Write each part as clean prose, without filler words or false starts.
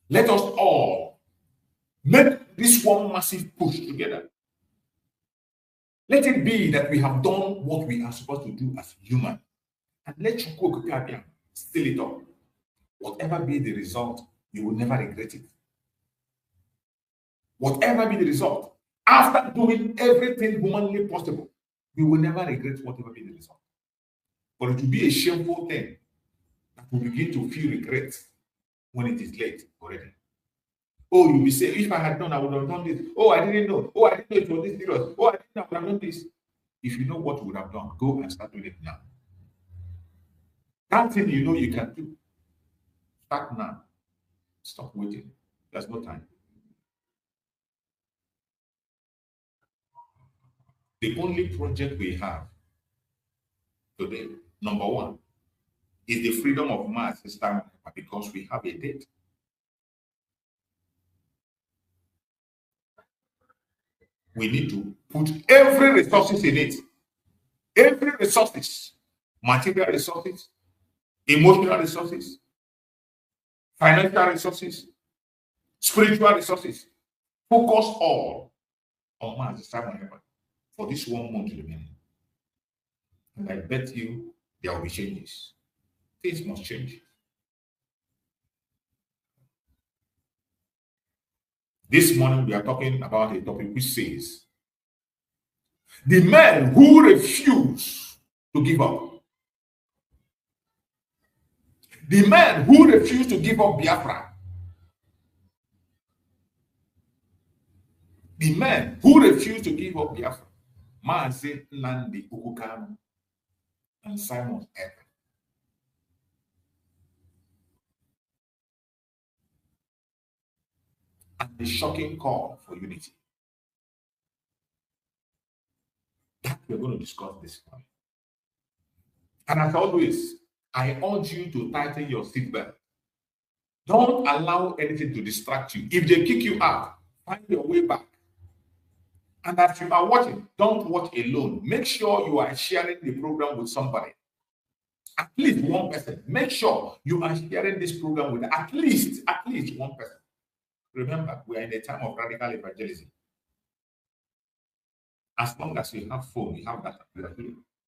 Let us all make this one massive push together. Let it be that we have done what we are supposed to do as human. And let Njoku seal it up. Whatever be the result, you will never regret it. Whatever be the result, after doing everything humanly possible, we will never regret whatever be the result. But it will be a shameful thing that we begin to feel regret when it is late already. Oh, you'll be saying, if I had done, I would have done this. Oh, I didn't know. Oh, I didn't know it was this serious. Oh, I didn't know I would have done this. If you know what you would have done, go and start doing it now. That thing you know you can do, start now. Stop waiting. There's no time. The only project we have today, number one, is the freedom of Mazi because we have a date. We need to put every resources in it. Every resources, material resources, emotional resources, financial resources, spiritual resources. Focus all on Mazi for this 1 month remaining. And I bet you there will be changes. Things must change. This morning we are talking about a topic which says, the men who refuse to give up. The men who refuse to give up Biafra. The men who refuse to give up Biafra. Mazi, Nnamdi, Kanu, and Simon Ekpa. And the shocking call for unity. That we're going to discuss this morning. And as always, I urge you to tighten your seatbelt. Don't allow anything to distract you. If they kick you out, find your way back. And as you are watching, don't watch alone. Make sure you are sharing the program with somebody. At least one person. Make sure you are sharing this program with at least one person. Remember, we are in a time of radical evangelism. As long as you have phone, you have data,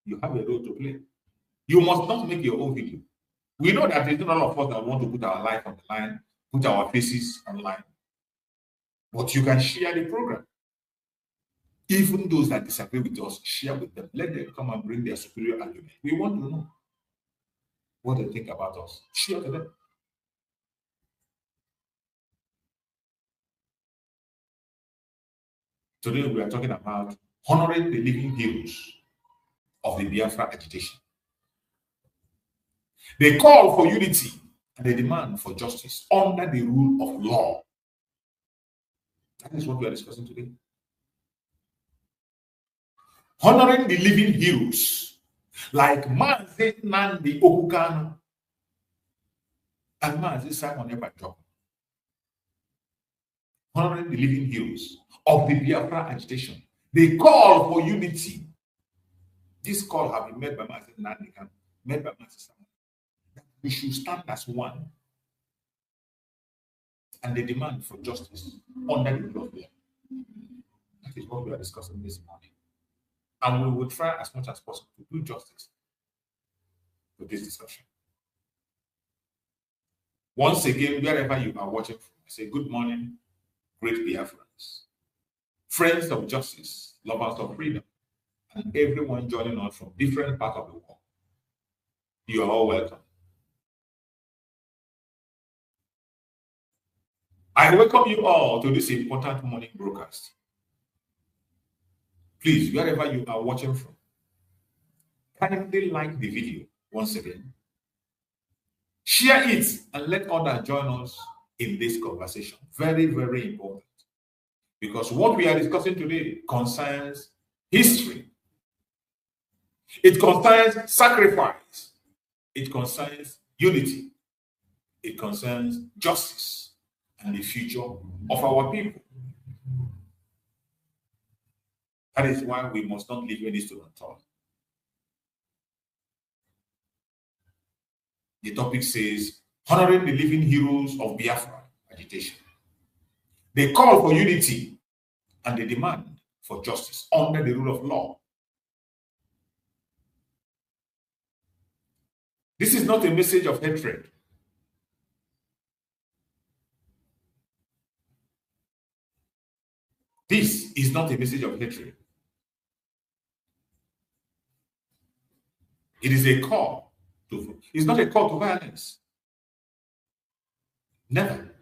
you have a role to play. You must not make your own video. We know that there's not all of us that want to put our life on the line, put our faces online. But you can share the program. Even those that disagree with us, share with them. Let them come and bring their superior argument. We want to know what they think about us. Share to them. Today we are talking about honoring the living heroes of the Biafra agitation. They call for unity and they demand for justice under the rule of law. That is what we are discussing today. Honoring the living heroes like Mazi, Nnamdi, Kanu, and Mazi Simon Ekpa. Honoring the living heroes of the Biafra agitation. They call for unity. This call has been made by Mazi Nnamdi, made by Mazi Simon. We should stand as one. And they demand for justice under the rule of law. That is what we are discussing this morning. And we will try as much as possible to do justice to this discussion. Once again, wherever you are watching from, I say good morning, great Biafrans, friends of justice, lovers of freedom, and everyone joining us from different parts of the world. You are all welcome. I welcome you all to this important morning broadcast. Please, wherever you are watching from, kindly like the video once again. Share it and let others join us in this conversation. Very, very important. Because what we are discussing today concerns history. It concerns sacrifice. It concerns unity. It concerns justice and the future of our people. That is why we must not leave any stone unturned. The topic says, honoring the living heroes of Biafra agitation. They call for unity and they demand for justice under the rule of law. This is not a message of hatred. This is not a message of hatred. It is a call to, it's not a call to violence. Never.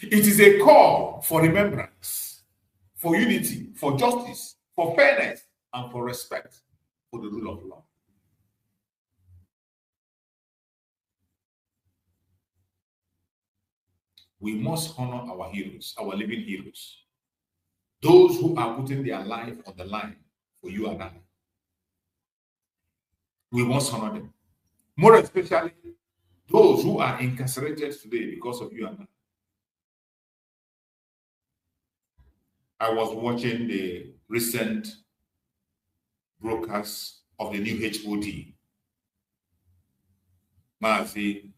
It is a call for remembrance, for unity, for justice, for fairness, and for respect for the rule of law. We must honor our heroes, our living heroes, those who are putting their life on the line for you and I. We must honor them. More especially those who are incarcerated today because of you and I. I was watching the recent broadcast of the new HOD, Mazi.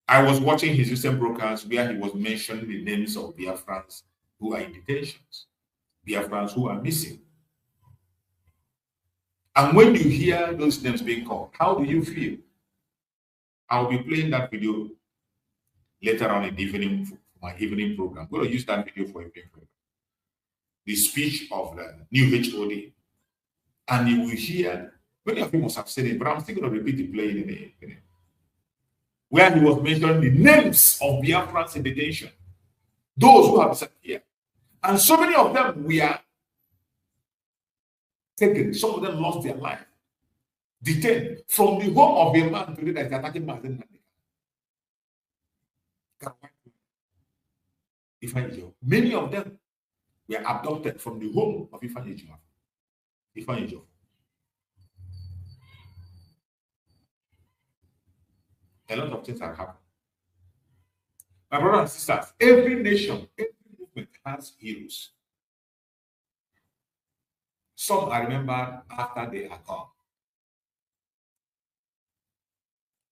I was watching his recent broadcast where he was mentioning the names of Biafrans who are in detentions, Biafrans who are missing. And when you hear those names being called, how do you feel? I'll be playing that video later on in the evening for my evening program. I'm going to use that video for evening program. The speech of the new HOD. And you will hear, many of you must have said it, but I'm still going to repeat the play in it. Where he was mentioning the names of Biafrans in detention, those who have disappeared. And so many of them were taken, some of them lost their life, detained from the home of a man today that is attacking Mazi. Many of them were abducted from the home of Ifeanyi. A lot of things have happened. My brothers and sisters, every nation, every movement has heroes. Some are remembered after they are gone,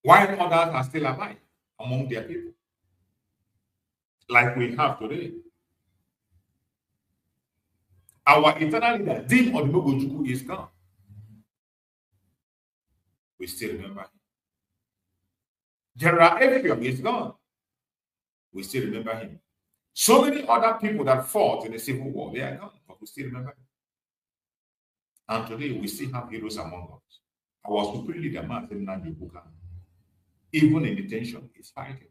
while others are still alive among their people, like we have today. Our eternal leader, Dim Njoku, is gone. We still remember him. General Ekpa is gone. We still remember him. So many other people that fought in the Civil War, they are gone, but we still remember him. And today we still have heroes among us. Our supreme leader, Nnamdi, even in detention, is fighting.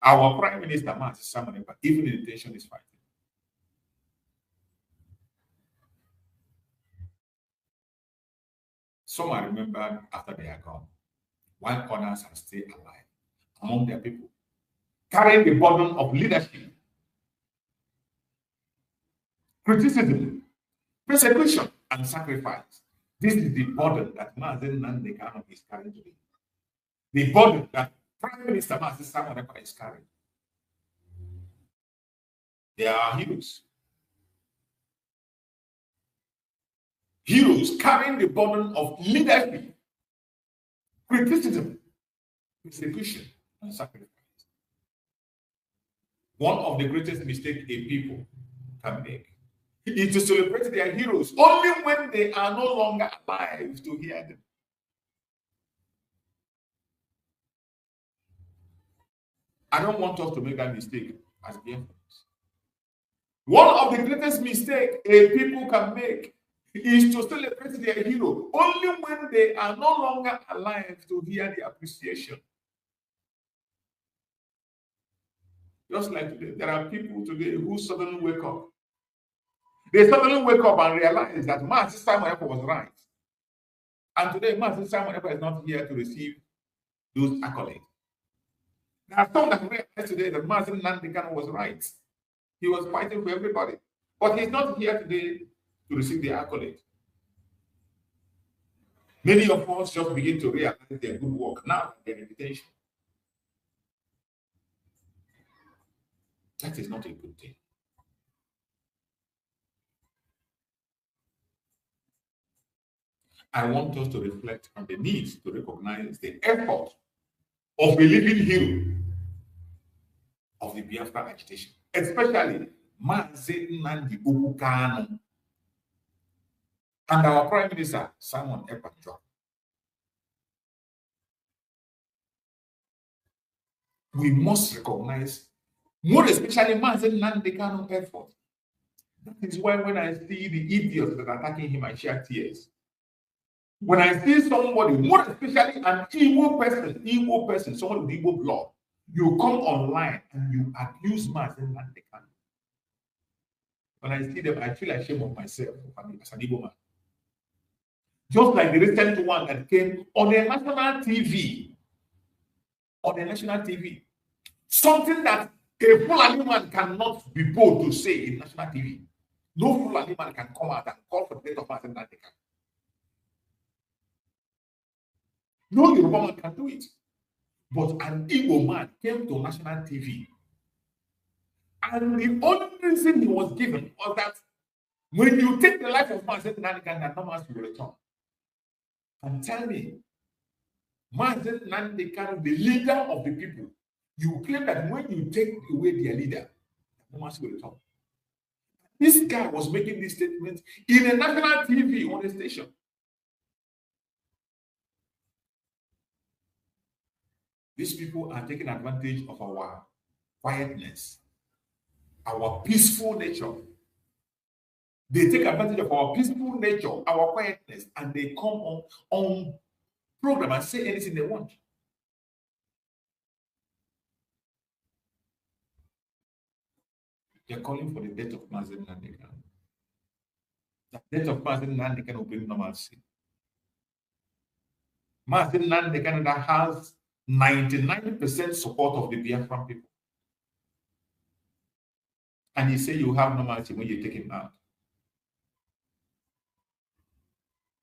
Our Prime Minister, Mazi, even in detention, is fighting. Some are remembered after they are gone, while others are still alive among their people, carrying the burden of leadership, criticism, persecution, and sacrifice. This is the burden that Mazi Nnamdi is carrying today. The burden that Prime Minister Mazi is carrying. They are heroes. Heroes carrying the burden of leadership, criticism, persecution, and sacrifice. One of the greatest mistakes a people can make is to celebrate their heroes only when they are no longer alive to hear them. I don't want us to make that mistake as Biafrans. One of the greatest mistakes a people can make is to celebrate their hero only when they are no longer alive to hear the appreciation. Just like today, there are people today who suddenly wake up. They suddenly wake up and realize that Mazi Simon Ekpa was right. And today, Mazi Simon Ekpa is not here to receive those accolades. There are some that realize today that Mazi Nnamdi was right. He was fighting for everybody. But he's not here today to receive the accolade. Many of us just begin to realize their good work now, their reputation. That is not a good thing. I want us to reflect on the need to recognize the effort of a living hero of the Biafra agitation, especially Mazi Nnamdi Kanu and our Prime Minister, Simon Ekpa. We must recognize, more especially Mazi Nnamdi Kanu's effort. That is why when I see the idiots that are attacking him, I shed tears. When I see somebody, more especially an Igbo person, someone with Igbo blood, you come online and you abuse Mazi Nnamdi Kanu. When I see them, I feel ashamed of myself as an Igbo man. Just like the recent one that came on a national TV. On a national TV. Something that a Fulani man cannot be bold to say in national TV. No Fulani man can come out and call for the death of Mazi Nnamdi Kanu. No Yoruba man can do it. But an Igbo man came to national TV. And the only reason he was given was that when you take the life of Mazi Nnamdi Kanu, that no man will return. And tell me, Mazi Nnamdi Kanu, the leader of the people, you claim that when you take away their leader, no man will return. This guy was making this statement in a national TV on a station. These people are taking advantage of our quietness, our peaceful nature. They take advantage of our peaceful nature, our quietness, and they come on program and say anything they want. They're calling for the death of Mazi Nnamdi Kanu. The death of Mazi Nnamdi Kanu will bring normalcy. Mazi Nnamdi Kanu that has 99% support of the Biafran people. And you say you have normality when you take him out.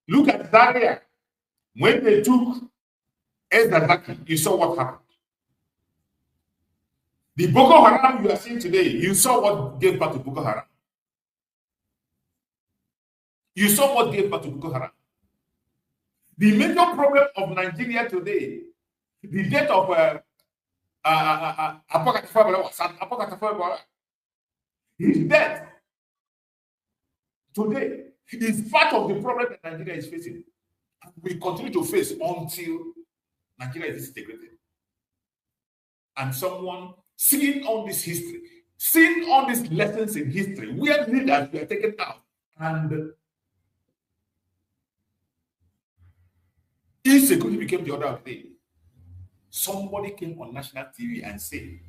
Look at Zaria. When they took Ezazaki, you saw what happened. The Boko Haram you are seeing today, you saw what gave birth to Boko Haram. You saw what gave birth to Boko Haram. The major problem of Nigeria today, the death of his death today is part of the problem that Nigeria is facing. And we continue to face until Nigeria is disintegrated. And someone seeing all this history, seeing all these lessons in history, where leaders were taken out, and insecurity became the order of the day. Somebody came on national TV and said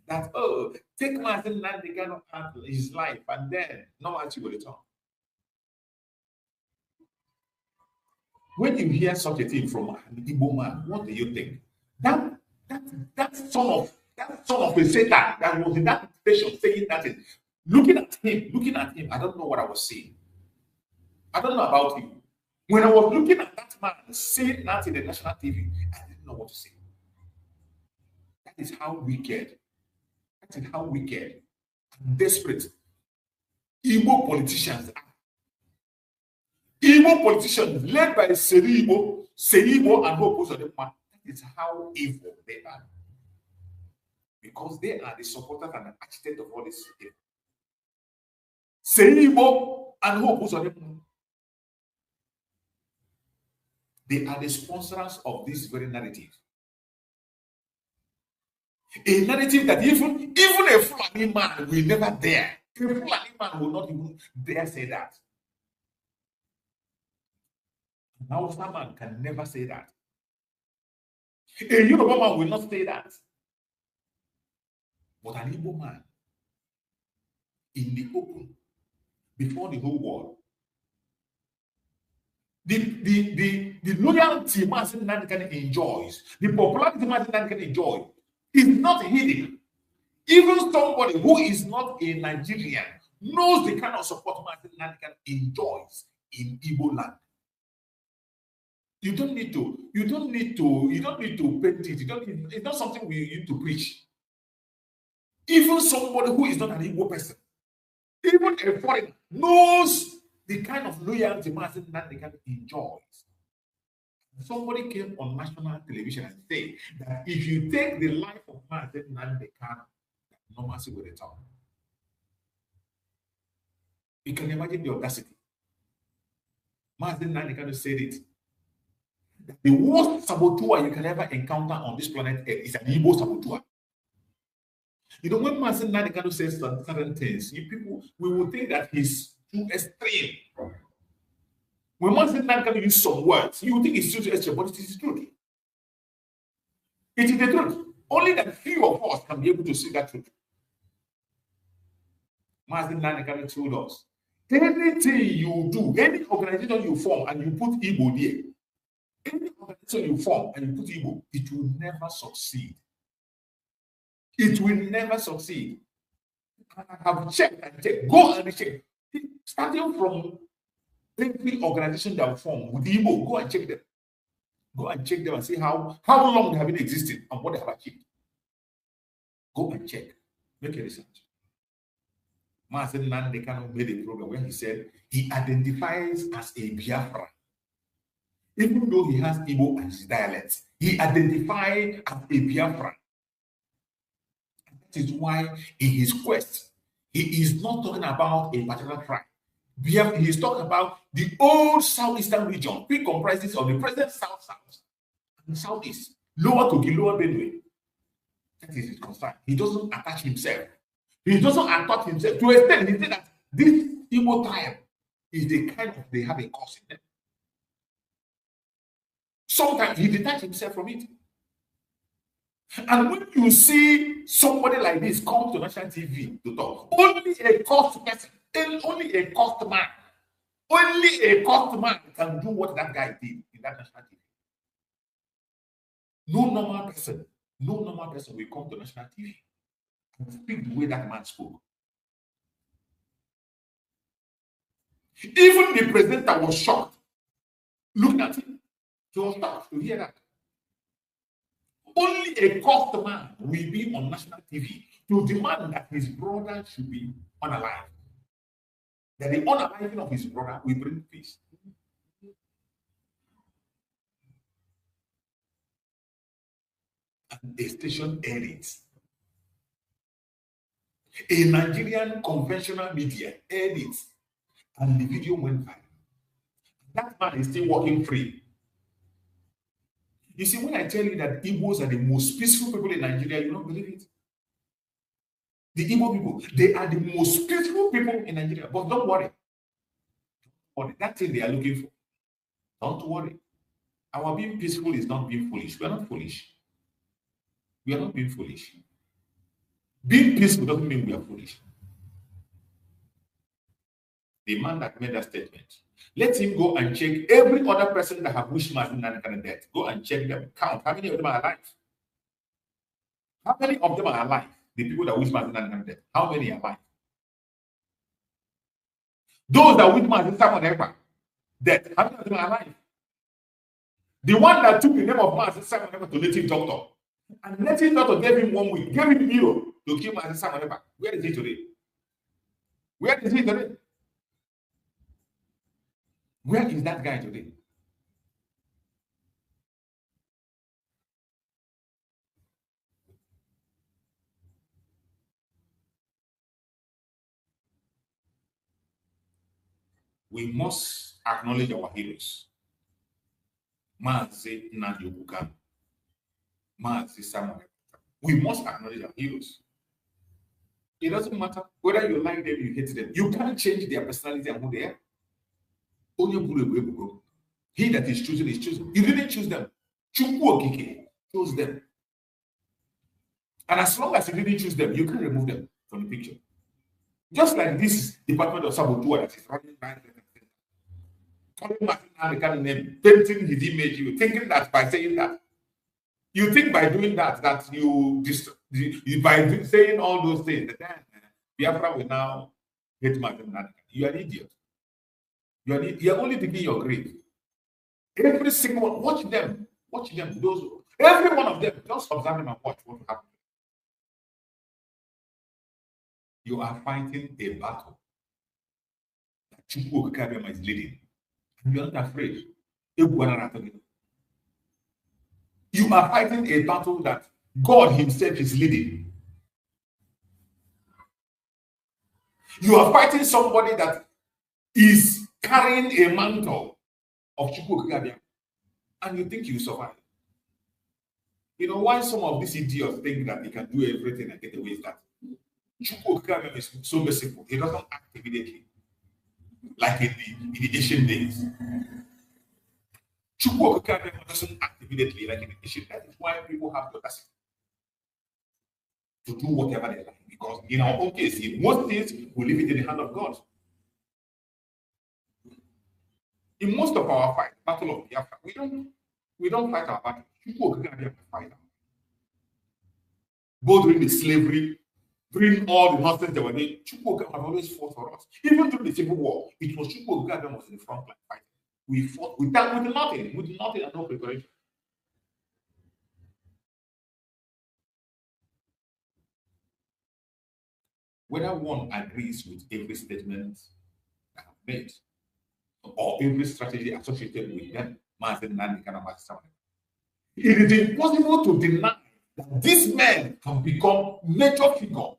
that, oh, take Mazi Nnamdi Kanu out of his life, and then no one will return. When you hear such a thing from an Igbo man, what do you think? That son of a Satan that was in that station saying that thing, looking at him, I don't know what I was saying. I don't know about you. When I was looking at that man saying that in the national TV, I didn't know what to say. That is how wicked. That is how wicked and desperate Igbo politicians are. Igbo politicians led by Seibo and Hope Uzodimma. That is how evil they are. Because they are the supporters and the architect of all this. Seibo and Hope Uzodimma. They are the sponsors of this very narrative. A narrative that even a Fulani man will never dare. A Fulani man will not even dare say that. Now, someone can never say that. A Yoruba man will not say that. But an Igbo man, in the open, before the whole world, the loyalty Mazi Nnamdi Kanu enjoys, the popularity Mazi Nnamdi Kanu enjoys, is not hidden. Even somebody who is not a Nigerian knows the kind of support Mazi Nnamdi Kanu enjoys in Igbo land. You don't need to paint it. It's not something we need to preach. Even somebody who is not an Igbo person, even a foreigner, knows the kind of loyalty Mazi Nnamdi Kanu enjoys. Somebody came on national television and said that if you take the life of Mazi Nnamdi Kanu, normalcy will return. You can imagine the audacity. Mazi Nnamdi Kanu said it. The worst saboteur you can ever encounter on this planet Earth is an Igbo saboteur. You know, when Mazi Nnamdi Kanu says certain things, we will think that he's too extreme. When Mazi Nnamdi Kanu use some words, you think it's too extreme, but it is the truth. It is the truth. Only that few of us can be able to see that truth. Mazi Nnamdi Kanu told us, anything you do, any organization you form and you put Igbo there, any organization you form and you put Igbo, it will never succeed. It will never succeed. I have checked and checked. Go and check. Starting from every organization that form with Igbo, go and check them. Go and check them and see how long they have been existing and what they have achieved. Go and check. Make a research. Mazi Nnamdi Kanu made a program where he said he identifies as a Biafra. Even though he has Igbo as his dialect, he identifies as a Biafra. That is why in his quest, he is not talking about a particular tribe. He is talking about the old southeastern region, which comprises of the present south and southeast, lower Kogi, lower Benue. That is his concern. He doesn't attach himself. He doesn't attach himself to a extent. He said that this Igbo tribe is the kind of, they have a cause in them. Sometimes he detaches himself from it. And when you see somebody like this come to national TV to talk, only a cost person, only a cost man can do what that guy did in that national TV. No normal person will come to national TV and speak the way that man spoke. Even the presenter was shocked looking at him. He was shocked to hear that. Only a cost man will be on national TV to demand that his brother should be unalive. That the unaliving of his brother will bring peace. And a station aired it. A Nigerian conventional media aired it. And the video went viral. That man is still walking free. You see, when I tell you that Igbos are the most peaceful people in Nigeria, you don't believe it. The Igbo people, they are the most peaceful people in Nigeria. But don't worry. That's thing they are looking for. Don't worry. Our being peaceful is not being foolish. We are not foolish. We are not being foolish. Being peaceful doesn't mean we are foolish. The man that made that statement, let him go and check every other person that have wished Mazi Nnamdi Kanu death. Go and check them. Count how many of them are alive. How many of them are alive? The people that wish Mazi Nnamdi Kanu death. How many are alive? Those that wish Mazi Ekpa death. How many of them are alive? The one that took the name of Mazi Ekpa to native doctor, and native doctor gave him 1 week, gave him euro to kill Mazi Ekpa. Where is he today? Where is he today? Where is that guy today? We must acknowledge our heroes. Mazi Nnamdi Kanu, Mazi Samuel. We must acknowledge our heroes. It doesn't matter whether you like them, you hate them. You can't change their personality and who they are. He that is chosen is chosen. You didn't choose them. Chukwu chose them. And as long as you didn't choose them, you can remove them from the picture. Just like this Department of Saboteur that is running by the name, painting his image, you thinking that by saying that, you think by doing that you by saying all those things, then Biafra will now hate Mazi Nnamdi. You are an idiot. You're only thinking your grave. Every single one, watch them. Those, every one of them, just observe them and watch what will happen. You are fighting a battle that Chukwu is leading. And you are not afraid. You are fighting a battle that God himself is leading. You are fighting somebody that is carrying a mantle of Chukwu Okike, and you think you survive. You know why some of these idiots think that they can do everything and get away with that? Chukwu Okike is so merciful. He doesn't act immediately, like in the ancient days. Chukwu Okike doesn't act immediately, like in the ancient. That is why people have the capacity to do whatever they like. Because in our own case, in most things, we leave it in the hand of God. In most of our fight, Battle of Biafra, we don't fight our battle. People can fight. Both during the slavery, during all the nonsense that were made, Chukwu have always fought for us. Even during the Civil War, it was Chukwu that was in the front line fighting. We fought with nothing and no preparation. Whether one agrees with every statement that I've made, or every strategy associated with them, it is impossible to deny that this man can become major figure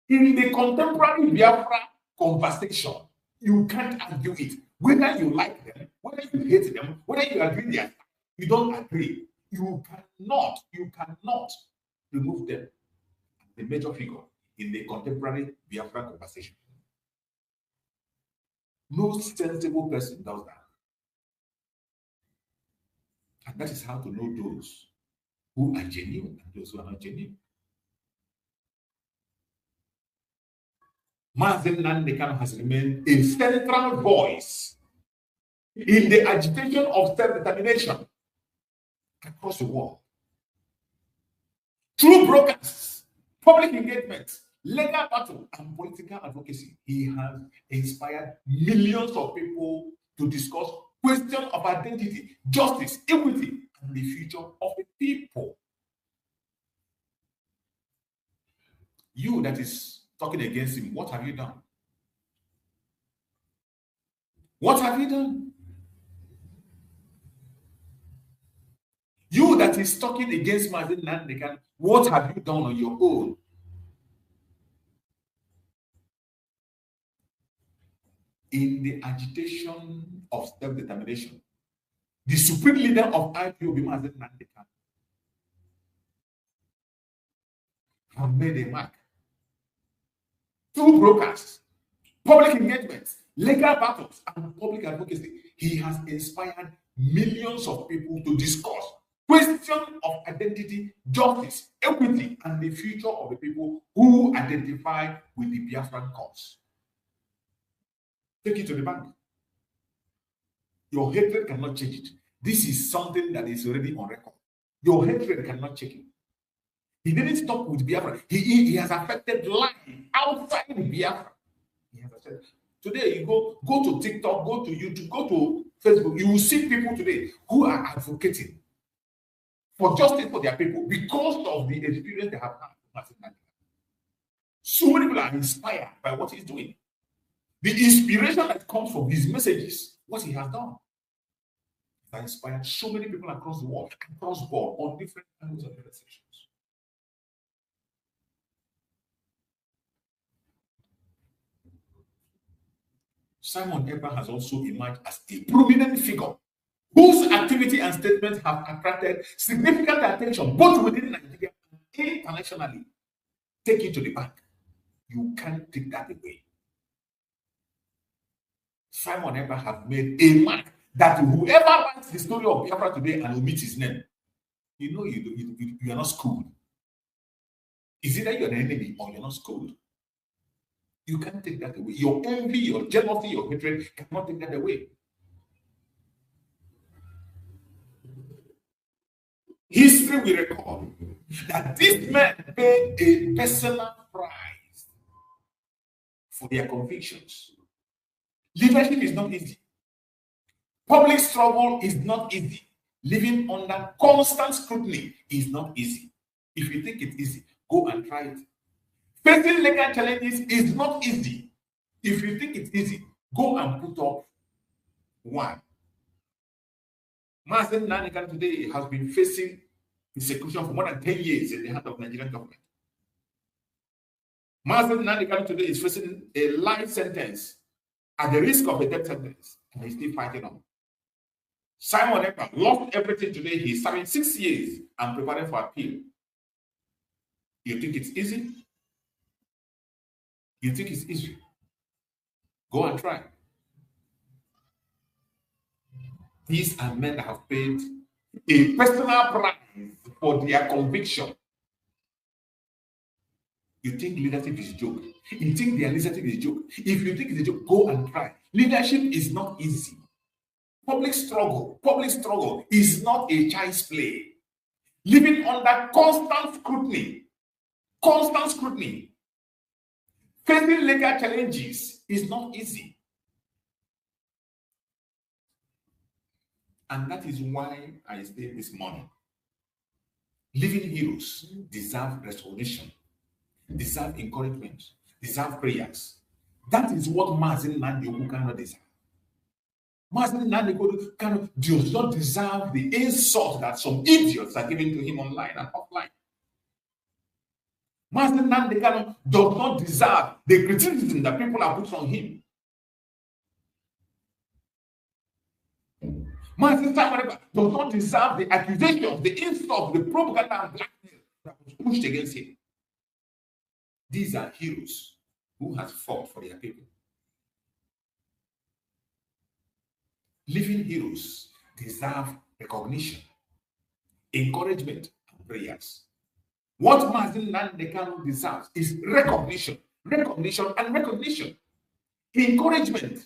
in the contemporary Biafra conversation. You can't argue it. Whether you like them, whether you hate them, whether you agree them, you don't agree. You cannot remove them as the major figure in the contemporary Biafra conversation. No sensible person does that. And that is how to know those who are genuine and those who are not genuine. Mazi Nnamdi has remained a central voice in the agitation of self-determination across the world. Through broadcasts, public engagement, legal battle, and political advocacy, he has inspired millions of people to discuss questions of identity, justice, equity, and the future of the people. You that is talking against him, what have you done? What have you done? You that is talking against Mazi Nnamdi, what have you done on your own? In the agitation of self-determination, the supreme leader of IPOB, Mazi Nnamdi, have made a mark. Through broadcasts, public engagements, legal battles, and public advocacy, he has inspired millions of people to discuss questions of identity, justice, equity, and the future of the people who identify with the Biafran cause. Take it to the bank. Your hatred cannot change it. This is something that is already on record. Your hatred cannot change it. He didn't stop with Biafra. He has affected life outside Biafra. He has affected. Today, you go to TikTok, go to YouTube, go to Facebook. You will see people today who are advocating for justice for their people because of the experience they have had. So many people are inspired by what he's doing. The inspiration that comes from his messages, what he has done, has inspired so many people across the world, across the board, on different angles and different sections. Simon Ekpa has also emerged as a prominent figure whose activity and statements have attracted significant attention both within Nigeria and internationally. Take it to the bank. You can't take that away. Simon Ekpa has made a mark that whoever writes the story of Biafra today and omits his name, you know you are not schooled. Is either you're an enemy or you're not schooled. You can't take that away. Your envy, your jealousy, your hatred cannot take that away. History will record that this man paid a personal price for their convictions. Leadership is not easy. Public struggle is not easy. Living under constant scrutiny is not easy. If you think it's easy, go and try it. Facing legal challenges is not easy. If you think it's easy, go and put up one. Mazi Nnamdi today has been facing execution for more than 10 years in the hand of the Nigerian government. Mazi Nnamdi today is facing a life sentence at the risk of a death sentence, and he's still fighting on. Simon Ekpa lost everything today. He's serving 6 years and preparing for appeal. You think it's easy? You think it's easy? Go and try. These are men that have paid a personal price for their conviction. You think leadership is a joke? You think their leadership is a joke? If you think it's a joke, go and try. Leadership is not easy. Public struggle is not a child's play. Living under constant scrutiny, facing legal challenges is not easy. And that is why I say this morning, living heroes deserve recognition, deserve encouragement, deserve prayers. That is what Mazi Njoku cannot deserve. Mazi Njoku does not deserve the insult that some idiots are giving to him online and offline. Mazi Njoku does not deserve the criticism that people are put on him. Mazi Njoku does not deserve the accusations, the insult, the propaganda and blackmail that was pushed against him. These are heroes who have fought for their people. Living heroes deserve recognition, encouragement, and prayers. What Mazi Njoku deserves is recognition, and recognition. Encouragement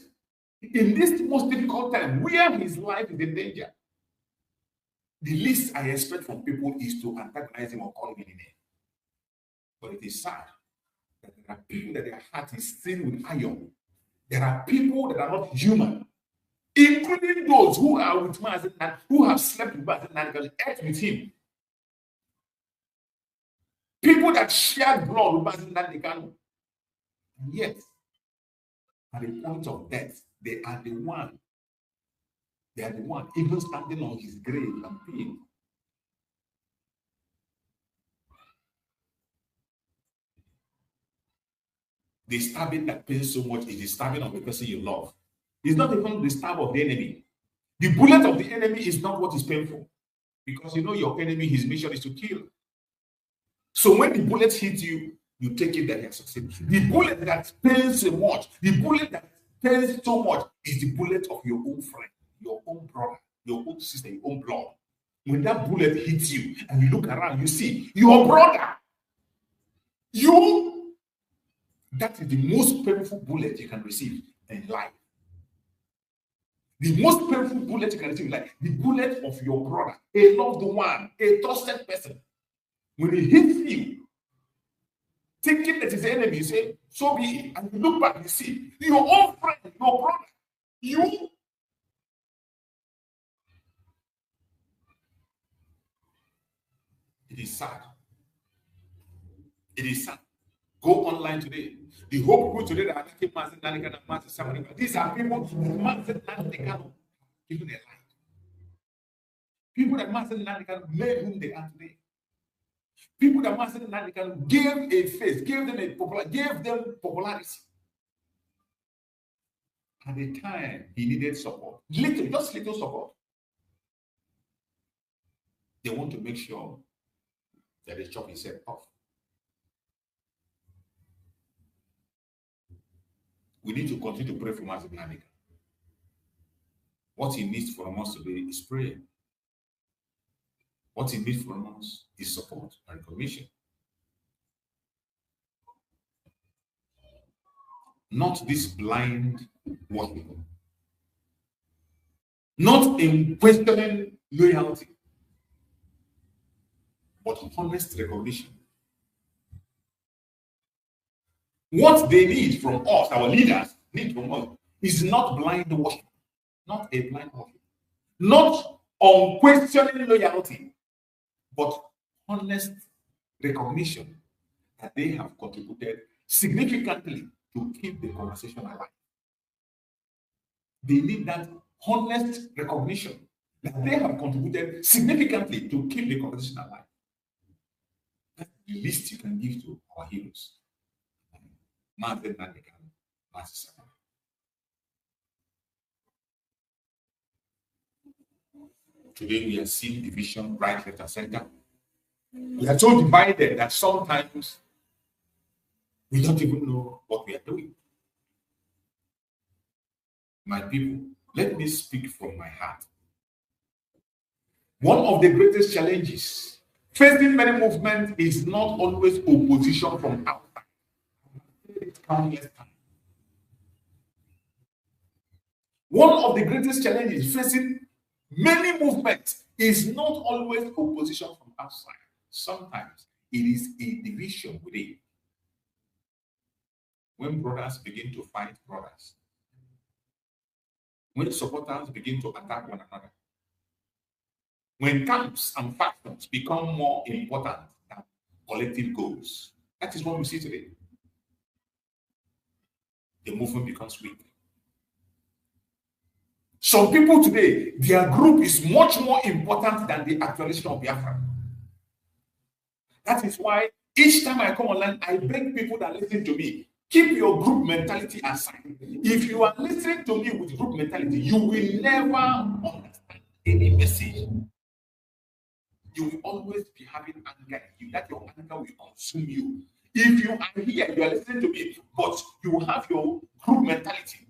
in this most difficult time where his life is in danger. The least I expect from people is to antagonize him or call him in name. But it is sad that there are people that their heart is filled with iron. There are people that are not human, including those who are with Mazi Njoku, who have slept with Mazi Njoku, ate with him. People that shared blood with Mazi Njoku. And yet, at the point of death, they are the one even standing on his grave and praying. The stabbing that pains so much is the stabbing of the person you love. It's not even the stab of the enemy. The bullet of the enemy is not what is painful, because you know your enemy, his mission is to kill. So when the bullet hits you, you take it that he has succeeded. The bullet that pains so much, the bullet that pains so much is the bullet of your own friend, your own brother, your own sister, your own blood. When that bullet hits you and you look around, you see your brother. That is the most painful bullet you can receive in life. The most painful bullet you can receive in life, the bullet of your brother, a loved one, a trusted person. When he hits you, thinking that his enemy, you say, so be it. And you look back, you see your own friend, your brother, you. It is sad. It is sad. Go online today. The whole people today that are attacking Mazi Njoku and Mazi Samariba, these are people Mazi Njoku given their life. People that Mazi Njoku made whom they are today. People that Mazi Njoku gave a face, gave them popularity. At the time he needed support, just little support. They want to make sure that they chop his head off. We need to continue to pray for Mazi Njoku. What he needs from us today is prayer. What he needs from us is support and recognition. Not this blind worship. Not in questioning loyalty, but honest recognition. What they need from us, our leaders need from us, is not blind worship, not a blind worship, not unquestioning loyalty, but honest recognition that they have contributed significantly to keep the conversation alive. They need that honest recognition that they have contributed significantly to keep the conversation alive. That's the least you can give to our heroes. Mazi Nnamdi Kanu, Mazi. Today we are seeing division right, left, and center. We are so divided that sometimes we don't even know what we are doing. My people, let me speak from my heart. One of the greatest challenges facing many movements is not always opposition from outside. Countless times. One of the greatest challenges facing many movements is not always opposition from outside. Sometimes it is a division within. When brothers begin to fight brothers, when supporters begin to attack one another, when camps and factions become more important than collective goals, that is what we see today. The movement becomes weak. Some people today, their group is much more important than the actualization of Biafra. That is why each time I come online, I beg people that listen to me, keep your group mentality aside. If you are listening to me with group mentality, you will never understand any message. You will always be having anger. That your anger will consume you. If you are here, you are listening to me, but you have your group mentality.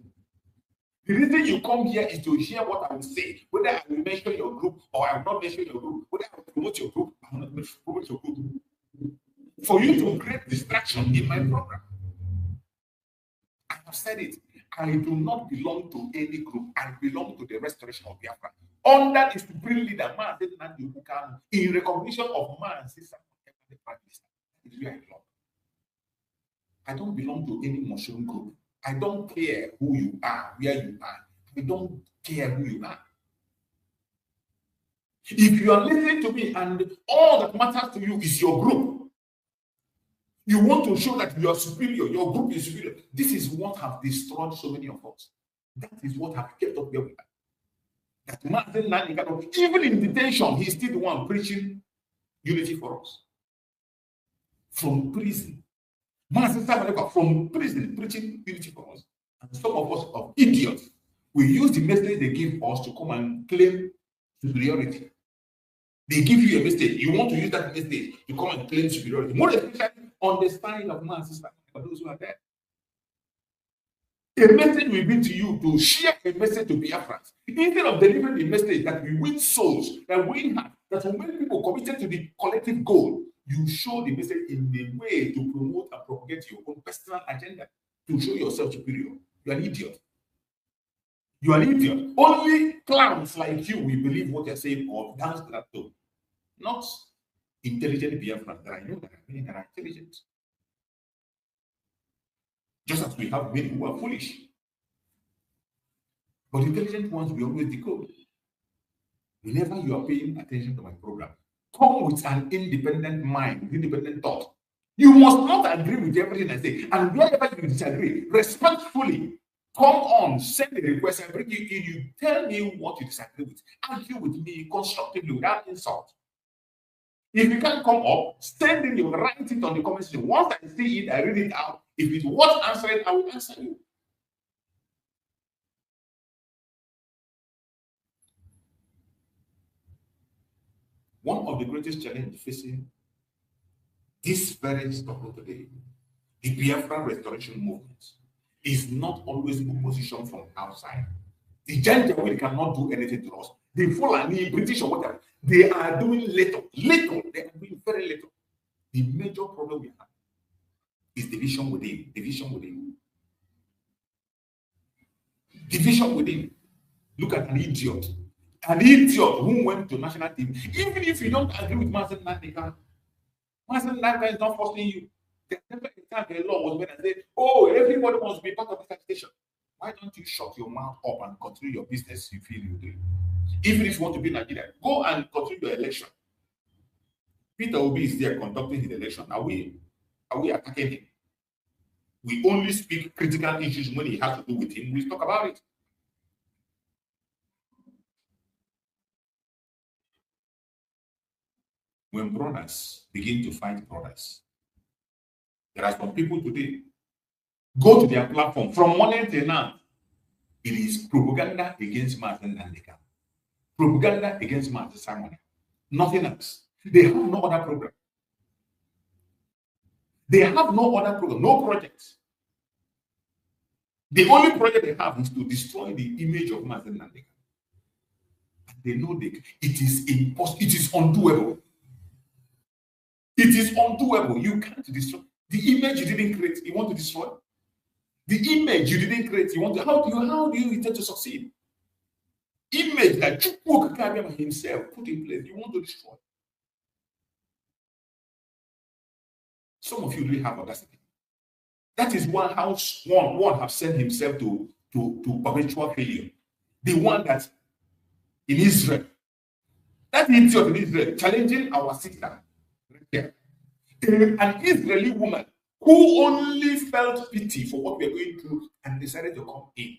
The reason you come here is to hear what I will say, whether I will mention your group or I will not mention your group, whether I will promote your group or I will not promote your group. For you to create distraction in my program. I have said it. I do not belong to any group. I belong to the restoration of Biafra. Under the supreme leader, Mazi Nnamdi Kanu, in recognition of Mazi, the prime minister, is where I belong. I don't belong to any mushroom group. I don't care who you are, where you are. I don't care who you are. If you are listening to me and all that matters to you is your group, you want to show that you are superior, your group is superior. This is what has destroyed so many of us. That is what has kept up there with that. That Mazi Nnamdi Kanu, even in detention, he's still the one preaching unity for us. From prison. From prison, preaching unity for us. And some of us are idiots. We use the message they give us to come and claim superiority. They give you a message. You want to use that message to come and claim superiority. More especially on the side of Mazi for those who are there. A message will be to you to share a message to Biafrans. Instead of delivering the message that we win souls, that win hearts, that will make people committed to the collective goal, you show the message in the way to promote and propagate your own personal agenda, to show yourself superior. You're an idiot. You are an idiot. Only clowns like you will believe what you're saying or dance to that tone. Not intelligent Biafrans that I know that are intelligent. Just as we have many who are foolish. But intelligent ones we always decode. Whenever you are paying attention to my program, come with an independent mind, independent thought. You must not agree with everything I say. And wherever you disagree, respectfully, come on, send a request, I bring you in, you tell me what you disagree with. Argue with me constructively without insult. If you can't come up, send in your write it on the comment section. Once I see it, I read it out. If it's worth answering, I will answer you. One of the greatest challenges facing this very struggle today, the Biafra restoration movement, is not always opposition from outside. The Janjaweed cannot do anything to us. The Fulani, British or whatever, they are doing little. They are doing very little. The major problem we have is division within. Division within. Look at an idiot. An idiot who went to national team. Even if you don't agree with Mazi Nnamdi Kanu, Mazi Nnamdi Kanu is not forcing you. There's never a time the law was when I said, oh, everybody wants to be part of this agitation. Why don't you shut your mouth up and continue your business you feel you do? Even if you want to be Nigeria, go and continue your election. Peter Obi is there conducting his election. Are we attacking him? We only speak critical issues when it has to do with him. We talk about it. when brothers begin to fight brothers, there are some people today, go to their platform from morning till now, it is propaganda against Mazi Nnamdi, propaganda against Mazi Simon, nothing else. They have no other program. They have no other program, no projects. The only project they have is to destroy the image of Mazi Nnamdi. They know it is impossible, it is undoable. It is undoable. You can't destroy the image you didn't create. You want to destroy the image you didn't create. You want to how do you intend to succeed? Image that Njoku himself put in place. You want to destroy. Some of you really have audacity. That is one house one have sent himself to perpetual failure. The one that in Israel, that idiot in Israel challenging our sister. An Israeli woman who only felt pity for what we are going through and decided to come in.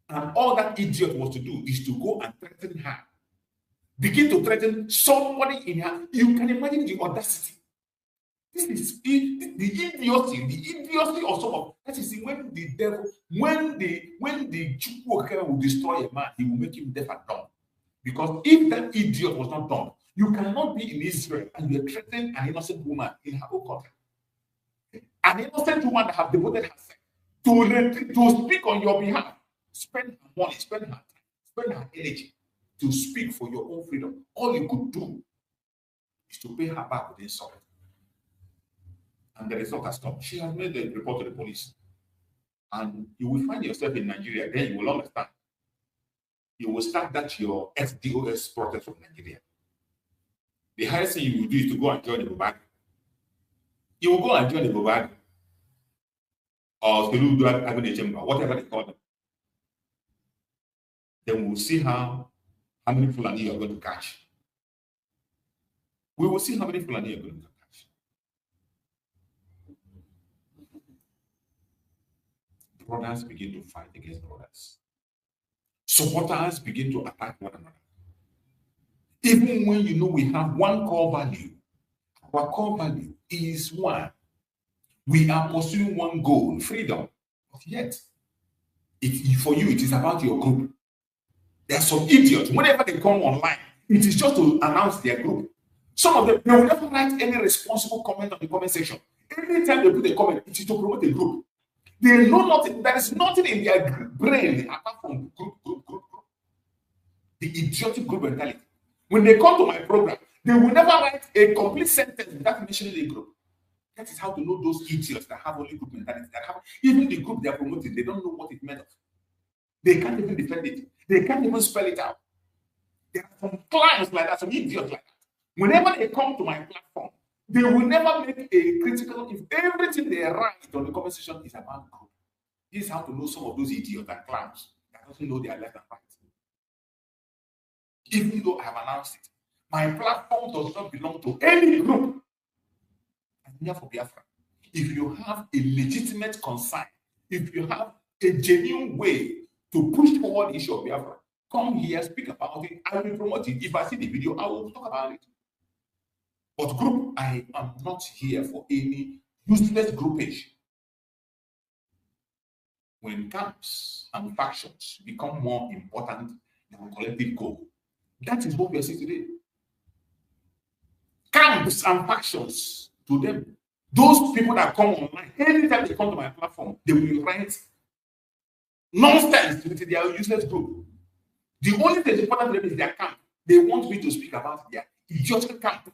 And all that idiot was to do is to go and threaten her. Begin to threaten somebody in her. You can imagine the audacity. This is the idiocy of some of that is when the devil, when the Njoku will destroy a man, he will make him deaf and dumb. Because if that idiot was not dumb, you cannot be in Israel and you are threatening an innocent woman in her own country. An innocent woman that have devoted herself to speak on your behalf, spend her money, spend her time, spend her energy to speak for your own freedom. All you could do is to pay her back with insult. And the result has come. She has made the report to the police. And you will find yourself in Nigeria, then you will understand. You will start that your SDOS protest from Nigeria. The highest thing you will do is to go and join the Bobag. You will go and join the Bobag or Seludu Avenue Chamber, whatever they call them. Then we'll see how many Fulani you are going to catch. We will see how many Fulani you are going to catch. Brothers begin to fight against brothers. Supporters begin to attack one another. Even when you know we have one core value, our core value is one. We are pursuing one goal, freedom. But yet, for you, it is about your group. There are some idiots, whenever they come online, it is just to announce their group. Some of them, they will never write any responsible comment on the comment section. Every time they put a comment, it is to promote a group. They know nothing. There is nothing in their brain apart from group. The idiotic group mentality. When they come to my program, they will never write a complete sentence without mentioning a group. That is how to know those idiots that have only group mentality. That have even the group they are promoting, they don't know what it meant of. They can't even defend it. They can't even spell it out. There are some clients like that, some idiots like that. Whenever they come to my platform, they will never make a critical. If everything they write on the conversation is about group, this is how to know some of those idiots and clowns that doesn't know their left and right. Even though I have announced it, my platform does not belong to any group. I'm here for Biafra. If you have a legitimate concern, if you have a genuine way to push forward the issue of Biafra, come here, speak about it, I will promote it. If I see the video, I will talk about it. But group, I am not here for any useless groupage. When camps and factions become more important than collective goal, that is what we are seeing today. Camps and factions, to them, those people that come online, anytime they come to my platform, they will write nonsense with their useless group. The only thing important to them is their camp. They want me to speak about their idiotic camp.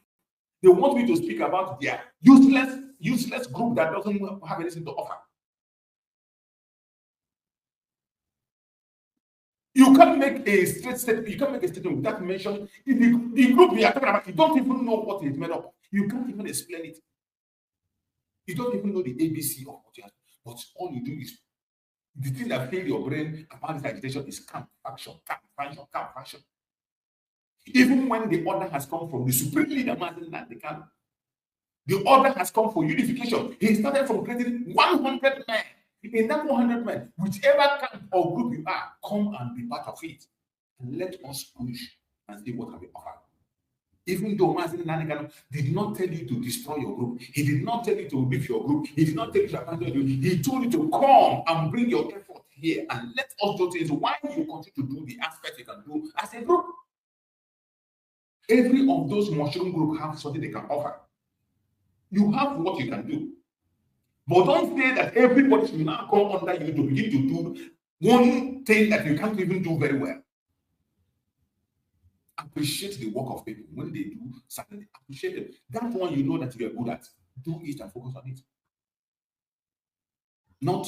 They want me to speak about their useless group that doesn't have anything to offer. You can't make a straight statement. You can't make a statement without mentioning the group we are talking about. You don't even know what it is made up of. You can't even explain it. You don't even know the ABC of what you have. But all you do is the thing that fills your brain about this agitation is camp, faction, camp, faction. Even when the order has come from the supreme leader, the camp, the order has come for unification. He started from creating 100 men. In that 100 men, whichever camp or group you are, come and be part of it. And let us push and see what can be offered. Even though Mazi Nnamdi did not tell you to destroy your group, he did not tell you to leave your group, he did not tell you to abandon you, he told you to come and bring your effort here and let us do things while you continue to do the aspect you can do as a group. Every of those mushroom group have something they can offer. You have what you can do. But don't say that everybody should now come under you to begin to do one thing that you can't even do very well. Appreciate the work of people. When they do something, appreciate it. That one you know that you are good at, do it and focus on it. Not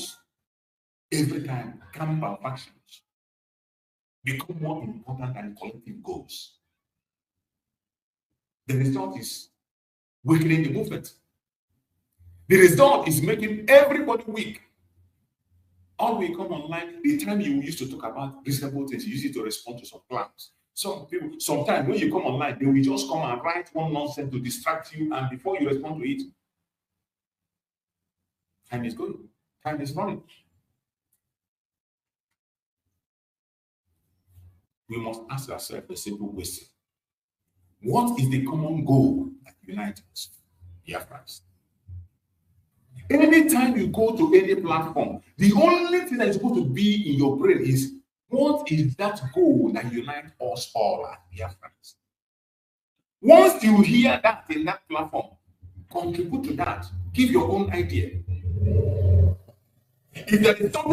every time camp and factions become more important than collective goals. The result is weakening the movement. The result is making everybody weak. All we come online, the time you used to talk about reasonable things, you use it to respond to some plans. Some people, sometimes when you come online, they will just come and write one nonsense to distract you, and before you respond to it, time is going, time is running. We must ask ourselves a simple question. What is the common goal that unites us, Biafrans? Anytime you go to any platform, the only thing that is supposed to be in your brain is, what is that goal that unites us all as Biafrans? Once you hear that in that platform, contribute to that. Give your own idea. If there is something